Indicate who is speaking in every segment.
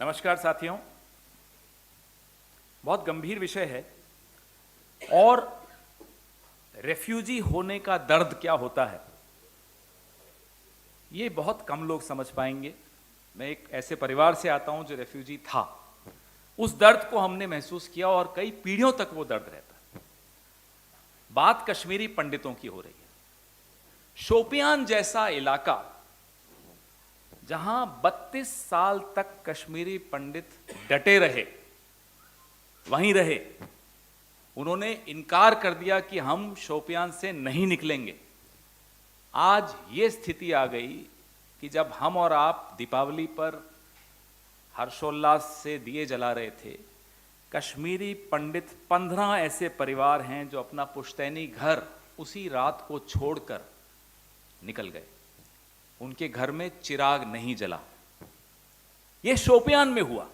Speaker 1: नमस्कार साथियों, बहुत गंभीर विषय है और रेफ्यूजी होने का दर्द क्या होता है ये बहुत कम लोग समझ पाएंगे। मैं एक ऐसे परिवार से आता हूं जो रेफ्यूजी था। उस दर्द को हमने महसूस किया और कई पीढ़ियों तक वो दर्द रहता है। बात कश्मीरी पंडितों की हो रही है। शोपियान जैसा इलाका जहां 32 साल तक कश्मीरी पंडित डटे रहे, वहीं रहे। उन्होंने इनकार कर दिया कि हम शोपियान से नहीं निकलेंगे। आज ये स्थिति आ गई कि जब हम और आप दीपावली पर हर्षोल्लास से दिए जला रहे थे, कश्मीरी पंडित 15 ऐसे परिवार हैं जो अपना पुश्तैनी घर उसी रात को छोड़कर निकल गए। उनके घर में चिराग नहीं जला। यह शोपियान में हुआ।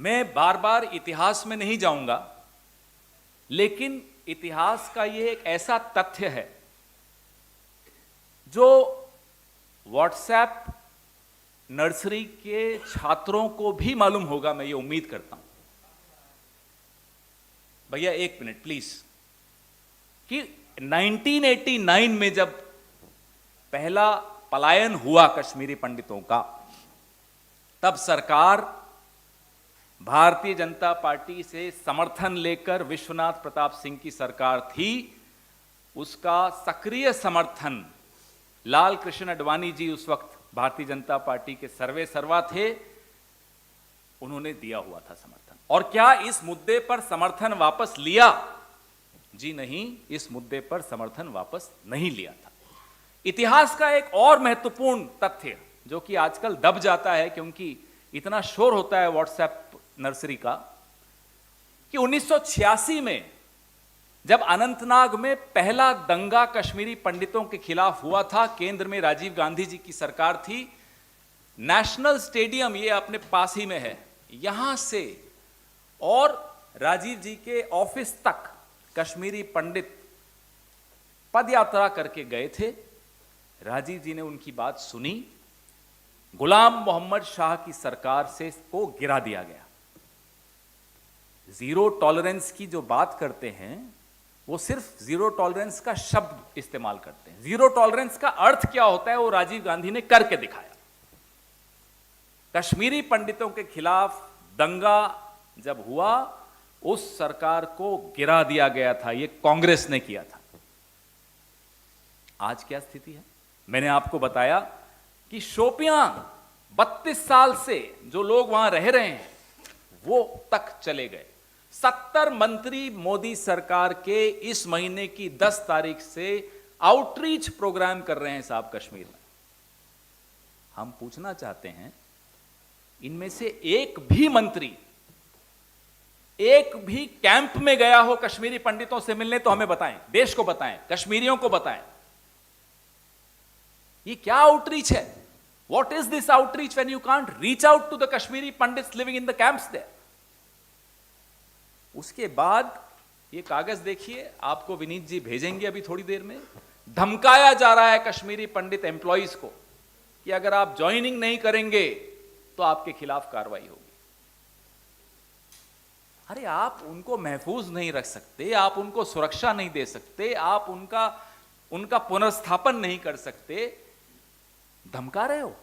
Speaker 1: मैं बार बार इतिहास में नहीं जाऊंगा, लेकिन इतिहास का यह एक ऐसा तथ्य है जो व्हाट्सएप नर्सरी के छात्रों को भी मालूम होगा, मैं ये उम्मीद करता हूं। भैया एक मिनट प्लीज। कि 1989 में जब पहला पलायन हुआ कश्मीरी पंडितों का, तब सरकार भारतीय जनता पार्टी से समर्थन लेकर, विश्वनाथ प्रताप सिंह की सरकार थी, उसका सक्रिय समर्थन लाल कृष्ण आडवाणी जी उस वक्त भारतीय जनता पार्टी के सर्वे सर्वा थे, उन्होंने दिया हुआ था समर्थन। और क्या इस मुद्दे पर समर्थन वापस लिया? जी नहीं, इस मुद्दे पर समर्थन वापस नहीं लिया था। इतिहास का एक और महत्वपूर्ण तथ्य जो कि आजकल दब जाता है क्योंकि इतना शोर होता है व्हाट्सएप नर्सरी का, कि 1986 में जब अनंतनाग में पहला दंगा कश्मीरी पंडितों के खिलाफ हुआ था, केंद्र में राजीव गांधी जी की सरकार थी। नेशनल स्टेडियम, ये अपने पास ही में है, यहां से और राजीव जी के ऑफिस तक कश्मीरी पंडित पदयात्रा करके गए थे। राजीव जी ने उनकी बात सुनी। गुलाम मोहम्मद शाह की सरकार से को गिरा दिया गया। जीरो टॉलरेंस की जो बात करते हैं वो सिर्फ जीरो टॉलरेंस का शब्द इस्तेमाल करते हैं। जीरो टॉलरेंस का अर्थ क्या होता है वो राजीव गांधी ने करके दिखाया। कश्मीरी पंडितों के खिलाफ दंगा जब हुआ, उस सरकार को गिरा दिया गया था। यह कांग्रेस ने किया था। आज क्या स्थिति है? मैंने आपको बताया कि शोपियान 32 साल से जो लोग वहां रह रहे हैं वो तक चले गए। 70 मंत्री मोदी सरकार के इस महीने की 10 तारीख से आउटरीच प्रोग्राम कर रहे हैं साहब कश्मीर में। हम पूछना चाहते हैं, इनमें से एक भी मंत्री, एक भी कैंप में गया हो कश्मीरी पंडितों से मिलने तो हमें बताएं, देश को बताएं, कश्मीरियों को बताएं। ये क्या आउटरीच है? What is this outreach when you can't reach out to the Kashmiri Pandits living in the camps there? उसके बाद ये कागज देखिए, आपको विनीत जी भेजेंगे अभी थोड़ी देर में। धमकाया जा रहा है कश्मीरी पंडित एम्प्लॉइज को कि अगर आप ज्वाइनिंग नहीं करेंगे तो आपके खिलाफ कार्रवाई होगी। अरे आप उनको महफूज नहीं रख सकते, आप उनको सुरक्षा नहीं दे सकते, आप उनका पुनर्स्थापन नहीं कर सकते, धमका रहे हो।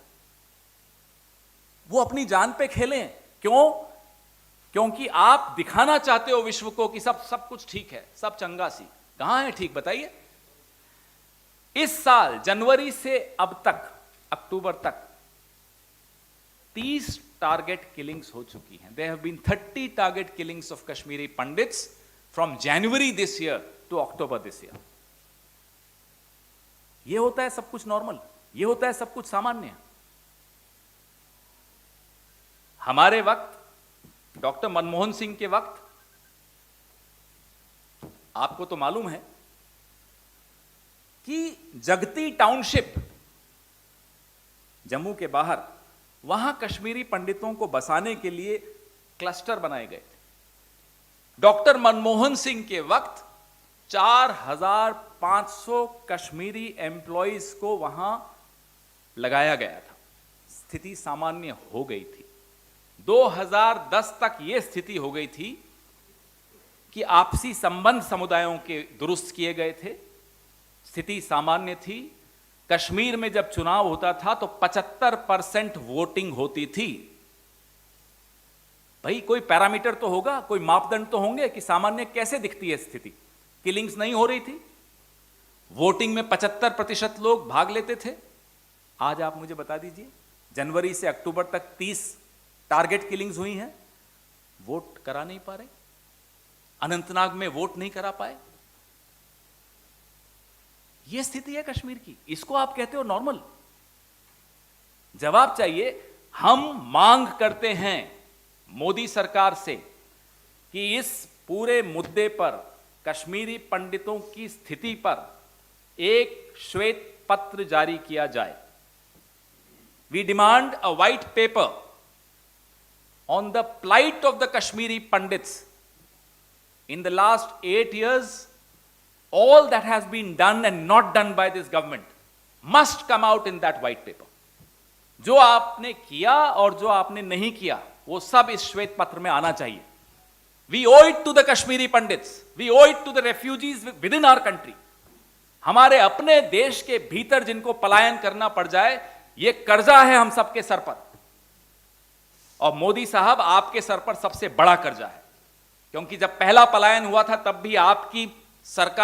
Speaker 1: वो अपनी जान पे खेलें। क्यों? क्योंकि आप दिखाना चाहते हो विश्व को कि सब कुछ ठीक है, सब चंगा सी। कहां है ठीक, बताइए। इस साल जनवरी से अब तक, अक्टूबर तक 30 टारगेट किलिंग्स हो चुकी हैं। There have been 30 target killings of Kashmiri Pandits from January this year to October this year. यह होता है सब कुछ नॉर्मल, यह होता है सब कुछ सामान्य। हमारे वक्त, डॉक्टर मनमोहन सिंह के वक्त, आपको तो मालूम है कि जगती टाउनशिप जम्मू के बाहर, वहां कश्मीरी पंडितों को बसाने के लिए क्लस्टर बनाए गए थे। डॉक्टर मनमोहन सिंह के वक्त 4500 कश्मीरी एम्प्लॉइज को वहां लगाया गया था। स्थिति सामान्य हो गई थी। 2010 तक यह स्थिति हो गई थी कि आपसी संबंध समुदायों के दुरुस्त किए गए थे, स्थिति सामान्य थी। कश्मीर में जब चुनाव होता था तो 75% वोटिंग होती थी। भाई कोई पैरामीटर तो होगा, कोई मापदंड तो होंगे कि सामान्य कैसे दिखती है स्थिति। किलिंग्स नहीं हो रही थी, वोटिंग में 75% लोग भाग लेते थे। आज आप मुझे बता दीजिए, जनवरी से अक्टूबर तक 30 टारगेट किलिंग्स हुई हैं, वोट करा नहीं पा रहे, अनंतनाग में वोट नहीं करा पाए। यह स्थिति है कश्मीर की, इसको आप कहते हो नॉर्मल? जवाब चाहिए। हम मांग करते हैं मोदी सरकार से कि इस पूरे मुद्दे पर, कश्मीरी पंडितों की स्थिति पर एक श्वेत पत्र जारी किया जाए। We demand a white paper on the plight of the Kashmiri Pandits. In the last 8 years, all that has been done and not done by this government must come out in that white paper. जो आपने किया और जो आपने नहीं किया, वो सब इस श्वेत पत्र में आना चाहिए। We owe it to the Kashmiri Pandits. We owe it to the refugees within our country. हमारे अपने देश के भीतर जिनको पलायन करना पड़ जाए, ये कर्जा है हम सबके सर पर। और मोदी साहब, आपके सर पर सबसे बड़ा कर्जा है, क्योंकि जब पहला पलायन हुआ था तब भी आपकी सरकार